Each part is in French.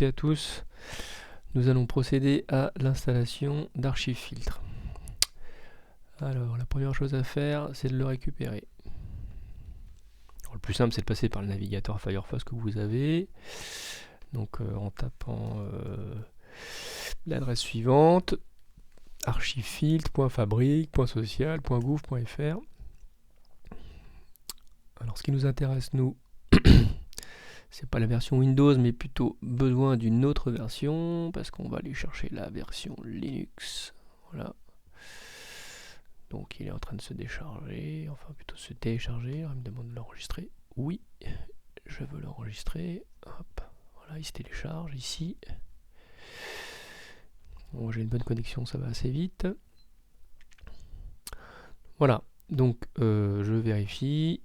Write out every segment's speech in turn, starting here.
toutes et à tous. Nous allons procéder à l'installation d'Archifiltre. Alors, la première chose à faire, c'est de le récupérer. Alors, le plus simple, c'est de passer par le navigateur Firefox que vous avez. Donc, en tapant l'adresse suivante, archifiltre.fabrique.social.gouv.fr. Alors, ce qui nous intéresse, nous, c'est pas la version Windows, mais plutôt besoin d'une autre version, parce qu'on va aller chercher la version Linux. Voilà. Donc il est en train de se décharger, enfin plutôt se télécharger. Alors, il me demande de l'enregistrer. Oui, je veux l'enregistrer. Hop, voilà, il se télécharge ici. Bon, j'ai une bonne connexion, ça va assez vite. Voilà, donc je vérifie.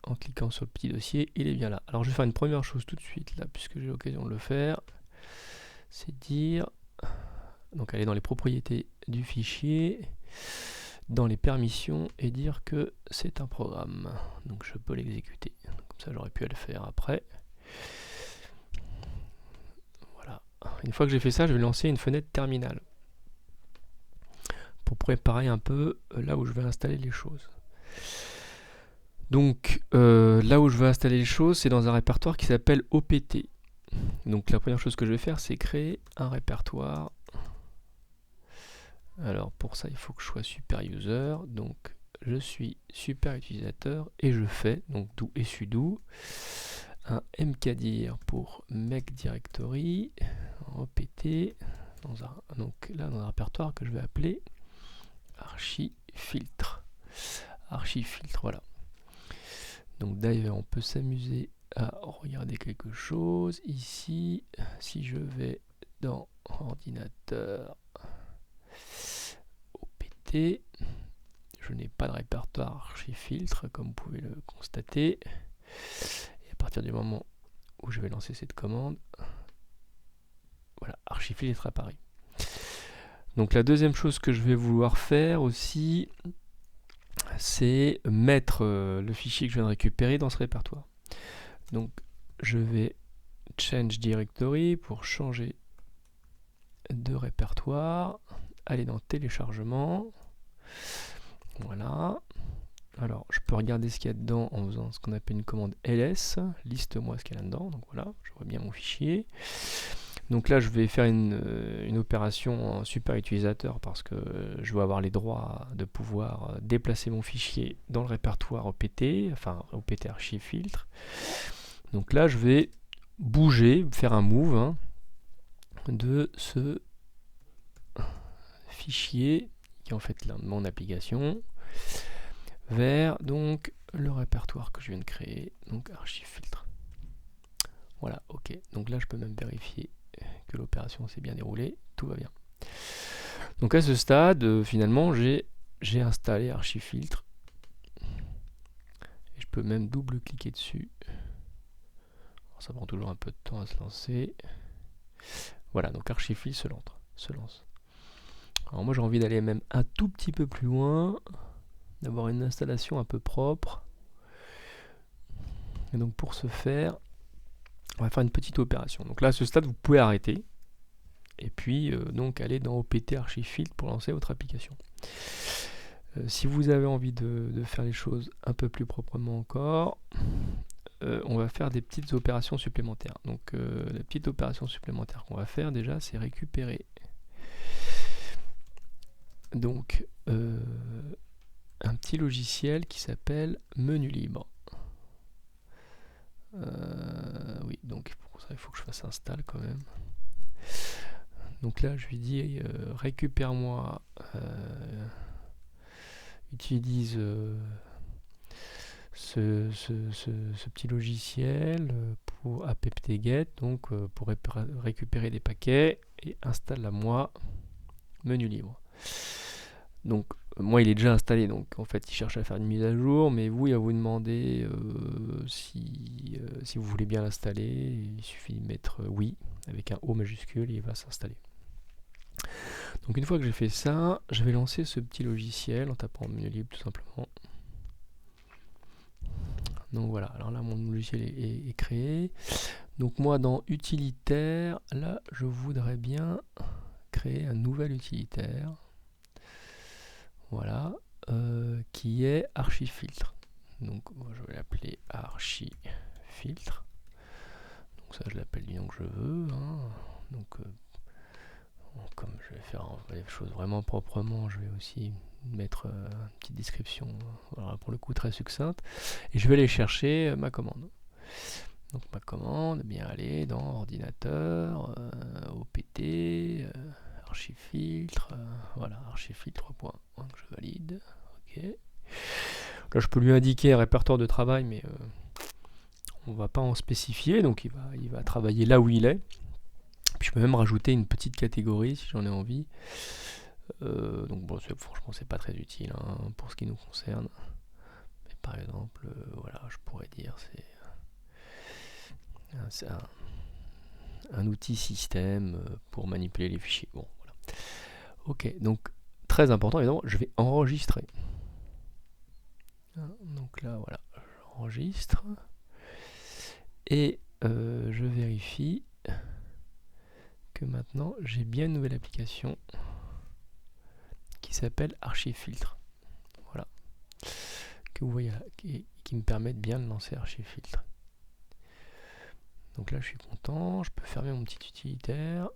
En cliquant sur le petit dossier, il est bien là. Alors je vais faire une première chose tout de suite là, puisque j'ai l'occasion de le faire. C'est dire, donc aller dans les propriétés du fichier, dans les permissions, et dire que c'est un programme. Donc je peux l'exécuter. Comme ça j'aurais pu le faire après. Voilà. Une fois que j'ai fait ça, je vais lancer une fenêtre terminale. Pour préparer un peu là où je vais installer les choses. Donc là où je veux installer les choses, c'est dans un répertoire qui s'appelle OPT. Donc la première chose que je vais faire, c'est créer un répertoire. Alors pour ça, il faut que je sois super user. Donc je suis super utilisateur et je fais, donc do et sudo, un mkdir pour make directory, OPT, donc là dans un répertoire que je vais appeler archifiltre. Archifiltre, voilà. Donc d'ailleurs, on peut s'amuser à regarder quelque chose. Ici, si je vais dans ordinateur OPT, je n'ai pas de répertoire archifiltre, comme vous pouvez le constater. Et à partir du moment où je vais lancer cette commande, voilà, archifiltre apparaît. Donc la deuxième chose que je vais vouloir faire aussi, c'est mettre le fichier que je viens de récupérer dans ce répertoire. Donc je vais change directory pour changer de répertoire, aller dans téléchargement, voilà. Alors je peux regarder ce qu'il y a dedans en faisant ce qu'on appelle une commande ls, liste-moi ce qu'il y a là-dedans, donc voilà, je vois bien mon fichier. Donc là, je vais faire une opération en super utilisateur parce que je veux avoir les droits de pouvoir déplacer mon fichier dans le répertoire OPT, enfin OPT archifiltre. Donc là, je vais bouger, faire un move de ce fichier qui est en fait mon application vers donc le répertoire que je viens de créer, donc archifiltre. Voilà, ok. Donc là, je peux même vérifier que l'opération s'est bien déroulée, tout va bien. Donc à ce stade, finalement, j'ai installé Archifiltre. Et je peux même double-cliquer dessus. Alors, ça prend toujours un peu de temps à se lancer. Voilà, donc Archifiltre se lance. Alors moi j'ai envie d'aller même un tout petit peu plus loin, d'avoir une installation un peu propre. Et donc pour ce faire, on va faire une petite opération. Donc là à ce stade, vous pouvez arrêter. Et puis donc aller dans OPT Archifiltre pour lancer votre application. Si vous avez envie de faire les choses un peu plus proprement encore, on va faire des petites opérations supplémentaires. Donc la petite opération supplémentaire qu'on va faire déjà, c'est récupérer donc un petit logiciel qui s'appelle Menu Libre. Oui, donc pour ça il faut que je fasse install quand même. Donc là je lui dis récupère-moi, utilise ce petit logiciel pour apt-get, donc pour récupérer des paquets, et installe à moi Menu Libre. Donc moi il est déjà installé, donc en fait il cherche à faire une mise à jour, mais vous il va vous demander si vous voulez bien l'installer. Il suffit de mettre oui avec un O majuscule et il va s'installer. Donc une fois que j'ai fait ça, je vais lancer ce petit logiciel en tapant Menu Libre tout simplement. Donc voilà, alors là mon logiciel est créé. Donc moi dans utilitaire, là je voudrais bien créer un nouvel utilitaire, voilà, qui est archifiltre. Donc moi, je vais l'appeler archifiltre. Donc ça je l'appelle bien que je veux, hein. Donc comme je vais faire les choses vraiment proprement, je vais aussi mettre une petite description, voilà, pour le coup très succincte, et je vais aller chercher ma commande. Donc ma commande, bien aller dans ordinateur, OPT, archifiltre, voilà, archifiltre 3.1 que je valide. Ok. Là je peux lui indiquer un répertoire de travail, mais on va pas en spécifier, donc il va travailler là où il est. Puis je peux même rajouter une petite catégorie si j'en ai envie. Donc bon, franchement c'est pas très utile, hein, pour ce qui nous concerne. Mais par exemple, voilà, je pourrais dire c'est un outil système pour manipuler les fichiers. Bon, voilà. Ok, donc très important évidemment, je vais enregistrer. Donc là, voilà, j'enregistre. Et je vérifie que maintenant j'ai bien une nouvelle application qui s'appelle Archifiltre. Voilà. Que vous voyez là, qui me permet de bien lancer Archifiltre. Donc là je suis content, je peux fermer mon petit utilitaire.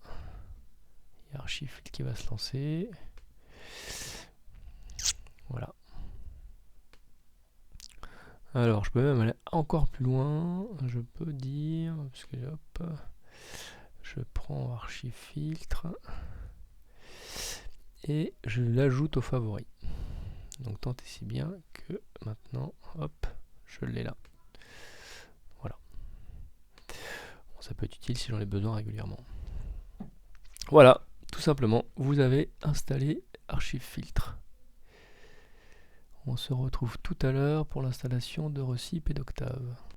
Il y a Archifiltre qui va se lancer. Voilà. Alors je peux même aller encore plus loin. Je peux dire, parce que hop, je prends Archifiltre et je l'ajoute aux favoris. Donc tant et si bien que maintenant, hop, je l'ai là. Voilà. Bon, ça peut être utile si j'en ai besoin régulièrement. Voilà, tout simplement, vous avez installé Archifiltre. On se retrouve tout à l'heure pour l'installation de Recip et d'Octave.